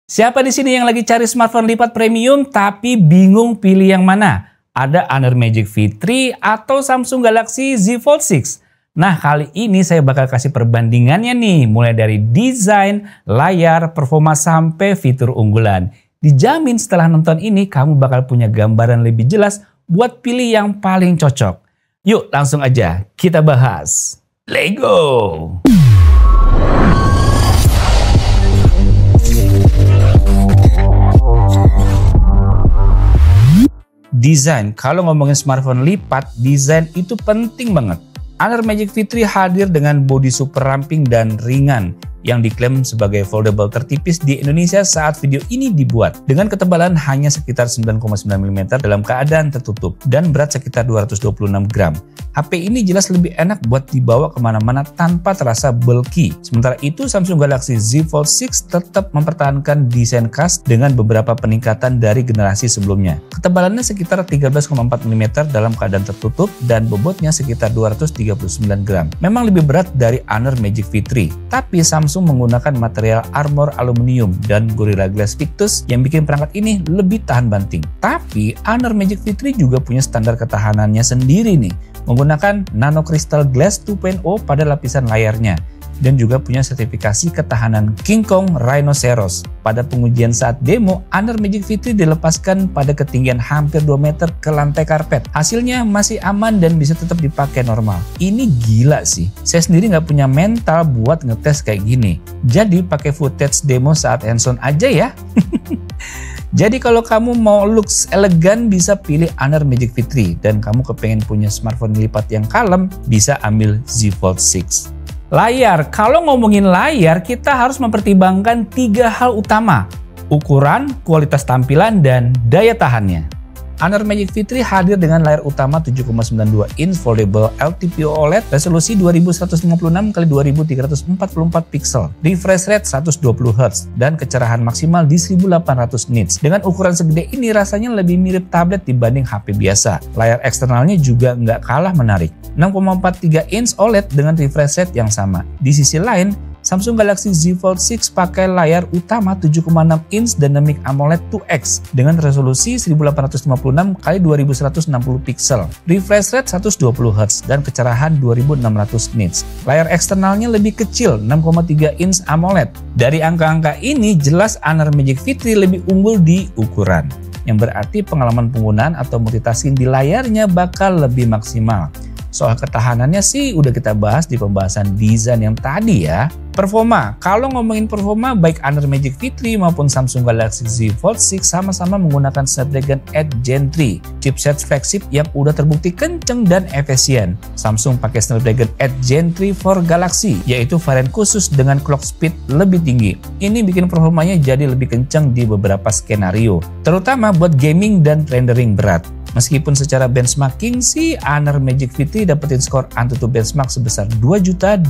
Siapa di sini yang lagi cari smartphone lipat premium tapi bingung pilih yang mana? Ada Honor Magic V3 atau Samsung Galaxy Z Fold 6? Nah, kali ini saya bakal kasih perbandingannya nih, mulai dari desain, layar, performa sampai fitur unggulan. Dijamin setelah nonton ini kamu bakal punya gambaran lebih jelas buat pilih yang paling cocok. Yuk langsung aja kita bahas. Let's go! Desain, kalau ngomongin smartphone lipat, desain itu penting banget. Honor Magic V3 hadir dengan bodi super ramping dan ringan yang diklaim sebagai foldable tertipis di Indonesia saat video ini dibuat. Dengan ketebalan hanya sekitar 9,9 mm dalam keadaan tertutup dan berat sekitar 226 gram. HP ini jelas lebih enak buat dibawa kemana-mana tanpa terasa bulky. Sementara itu Samsung Galaxy Z Fold 6 tetap mempertahankan desain khas dengan beberapa peningkatan dari generasi sebelumnya. Ketebalannya sekitar 13,4 mm dalam keadaan tertutup dan bobotnya sekitar 239 gram. Memang lebih berat dari Honor Magic V3, tapi Samsung menggunakan material armor aluminium dan Gorilla Glass Victus yang bikin perangkat ini lebih tahan banting. Tapi Honor Magic V3 juga punya standar ketahanannya sendiri nih, menggunakan Nano Crystal Glass 2.0 pada lapisan layarnya dan juga punya sertifikasi ketahanan King Kong Rhinoceros. Pada pengujian saat demo, Honor Magic V3 dilepaskan pada ketinggian hampir 2 meter ke lantai karpet. Hasilnya masih aman dan bisa tetap dipakai normal. Ini gila sih. Saya sendiri nggak punya mental buat ngetes kayak gini. Jadi pakai footage demo saat hands-on aja ya. Jadi kalau kamu mau looks elegan bisa pilih Honor Magic V3 dan kamu kepengen punya smartphone lipat yang kalem bisa ambil Z Fold 6. Layar, kalau ngomongin layar kita harus mempertimbangkan 3 hal utama: ukuran, kualitas tampilan, dan daya tahannya. Honor Magic V3 hadir dengan layar utama 7,92 inch foldable LTPO OLED resolusi 2156x2344 pixel, refresh rate 120 Hz, dan kecerahan maksimal di 1800 nits. Dengan ukuran segede ini rasanya lebih mirip tablet dibanding HP biasa. Layar eksternalnya juga nggak kalah menarik, 6,43 inch OLED dengan refresh rate yang sama. Di sisi lain, Samsung Galaxy Z Fold 6 pakai layar utama 7,6 inch Dynamic AMOLED 2X dengan resolusi 1856x2160 pixel, refresh rate 120 Hz, dan kecerahan 2600 nits. Layar eksternalnya lebih kecil, 6,3 inch AMOLED. Dari angka-angka ini jelas Honor Magic V3 lebih unggul di ukuran, yang berarti pengalaman penggunaan atau multitasking di layarnya bakal lebih maksimal. Soal ketahanannya sih udah kita bahas di pembahasan desain yang tadi ya. Performa, kalau ngomongin performa baik Honor Magic V3 maupun Samsung Galaxy Z Fold 6 sama-sama menggunakan Snapdragon 8 Gen 3, chipset flagship yang udah terbukti kenceng dan efisien. Samsung pakai Snapdragon 8 Gen 3 for Galaxy, yaitu varian khusus dengan clock speed lebih tinggi. Ini bikin performanya jadi lebih kenceng di beberapa skenario, terutama buat gaming dan rendering berat. Meskipun secara benchmarking sih Honor Magic V3 dapetin skor AnTuTu benchmark sebesar 2.2060,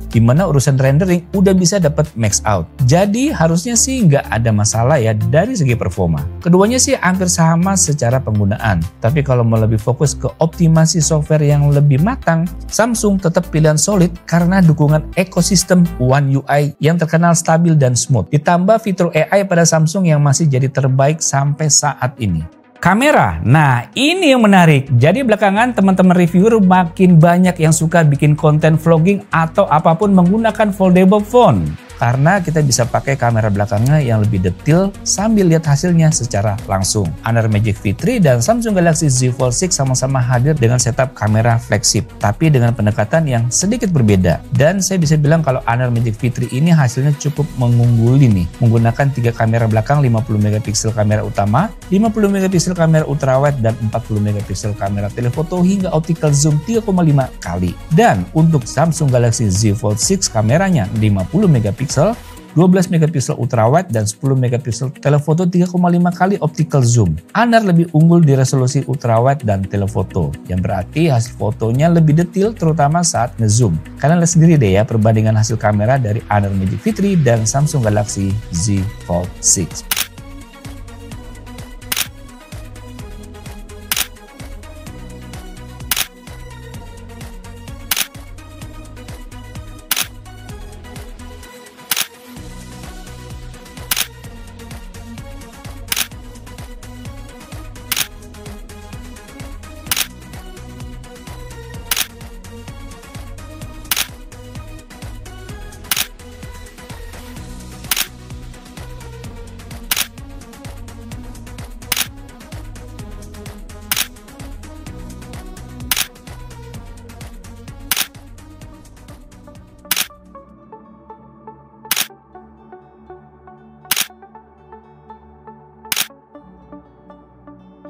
di mana urusan rendering udah bisa dapet max out. Jadi harusnya sih nggak ada masalah ya dari segi performa. Keduanya sih hampir sama secara penggunaan. Tapi kalau mau lebih fokus ke optimasi software yang lebih matang, Samsung tetap pilihan solid karena dukungan ekosistem One UI yang terkenal stabil dan smooth. Ditambah fitur AI pada Samsung yang masih jadi terbaik sampai saat ini. Kamera, nah ini yang menarik. Jadi belakangan teman-teman reviewer makin banyak yang suka bikin konten vlogging atau apapun menggunakan foldable phone. Karena kita bisa pakai kamera belakangnya yang lebih detail sambil lihat hasilnya secara langsung. Honor Magic V3 dan Samsung Galaxy Z Fold 6 sama-sama hadir dengan setup kamera flagship, tapi dengan pendekatan yang sedikit berbeda. Dan saya bisa bilang kalau Honor Magic V3 ini hasilnya cukup mengungguli nih, menggunakan 3 kamera belakang 50 MP kamera utama, 50 MP kamera ultrawide, dan 40 MP kamera telefoto hingga optical zoom 3,5 kali. Dan untuk Samsung Galaxy Z Fold 6 kameranya 50 MP, 12 MP ultrawide, dan 10 MP telefoto 3,5 kali optical zoom. Honor lebih unggul di resolusi ultrawide dan telefoto, yang berarti hasil fotonya lebih detail terutama saat ngezoom. Kalian lihat sendiri deh ya perbandingan hasil kamera dari Honor Magic V3 dan Samsung Galaxy Z Fold 6.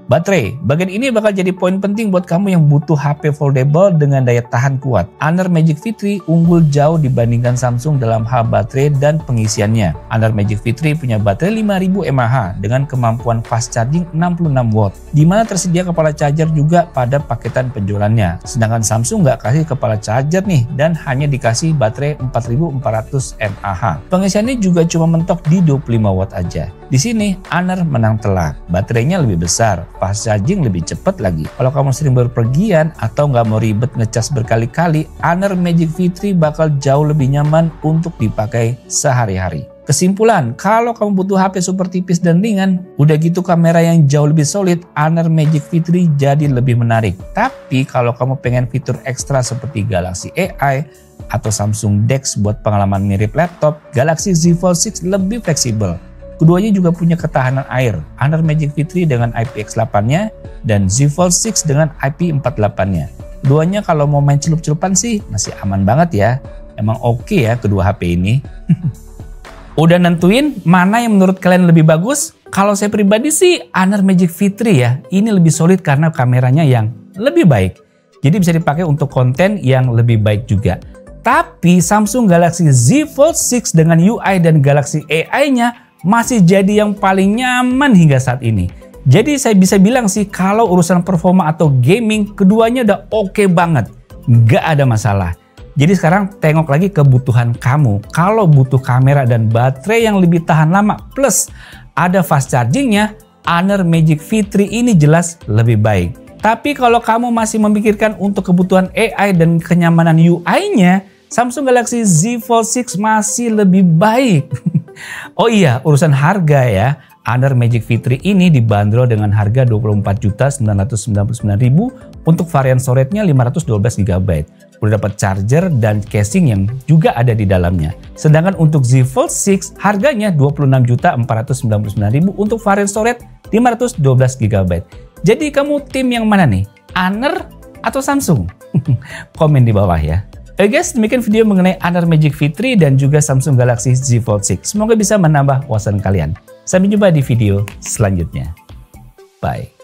Baterai, bagian ini bakal jadi poin penting buat kamu yang butuh HP foldable dengan daya tahan kuat. Honor Magic V3 unggul jauh dibandingkan Samsung dalam hal baterai dan pengisiannya. Honor Magic V3 punya baterai 5000 mAh dengan kemampuan fast charging 66 watt, di mana tersedia kepala charger juga pada paketan penjualannya. Sedangkan Samsung nggak kasih kepala charger nih dan hanya dikasih baterai 4400 mAh. Pengisiannya juga cuma mentok di 25 watt aja. Di sini Honor menang telak, baterainya lebih besar, fast charging lebih cepat lagi. Kalau kamu sering berpergian atau nggak mau ribet ngecas berkali-kali, Honor Magic V3 bakal jauh lebih nyaman untuk dipakai sehari-hari. Kesimpulan, kalau kamu butuh HP super tipis dan ringan, udah gitu kamera yang jauh lebih solid, Honor Magic V3 jadi lebih menarik. Tapi kalau kamu pengen fitur ekstra seperti Galaxy AI atau Samsung DeX buat pengalaman mirip laptop, Galaxy Z Fold 6 lebih fleksibel. Keduanya juga punya ketahanan air, Honor Magic V3 dengan IPX8-nya dan Z Fold 6 dengan IP48-nya. Keduanya kalau mau main celup-celupan sih masih aman banget ya. Emang oke ya kedua HP ini. Udah nentuin mana yang menurut kalian lebih bagus? Kalau saya pribadi sih Honor Magic V3 ya. Ini lebih solid karena kameranya yang lebih baik. Jadi bisa dipakai untuk konten yang lebih baik juga. Tapi Samsung Galaxy Z Fold 6 dengan UI dan Galaxy AI-nya masih jadi yang paling nyaman hingga saat ini. Jadi saya bisa bilang sih kalau urusan performa atau gaming keduanya udah oke banget. Nggak ada masalah. Jadi sekarang tengok lagi kebutuhan kamu. Kalau butuh kamera dan baterai yang lebih tahan lama plus ada fast chargingnya, Honor Magic V3 ini jelas lebih baik. Tapi kalau kamu masih memikirkan untuk kebutuhan AI dan kenyamanan UI-nya, Samsung Galaxy Z Fold 6 masih lebih baik. Oh iya, urusan harga ya. Honor Magic V3 ini dibanderol dengan harga Rp24.999.000 untuk varian storage-nya 512 GB. Udah dapat charger dan casing yang juga ada di dalamnya. Sedangkan untuk Z Fold 6 harganya Rp26.499.000 untuk varian storage 512 GB. Jadi kamu tim yang mana nih? Honor atau Samsung? Komen di bawah ya. Oke guys, demikian video mengenai Honor Magic V3 dan juga Samsung Galaxy Z Fold 6. Semoga bisa menambah wawasan kalian. Sampai jumpa di video selanjutnya. Bye.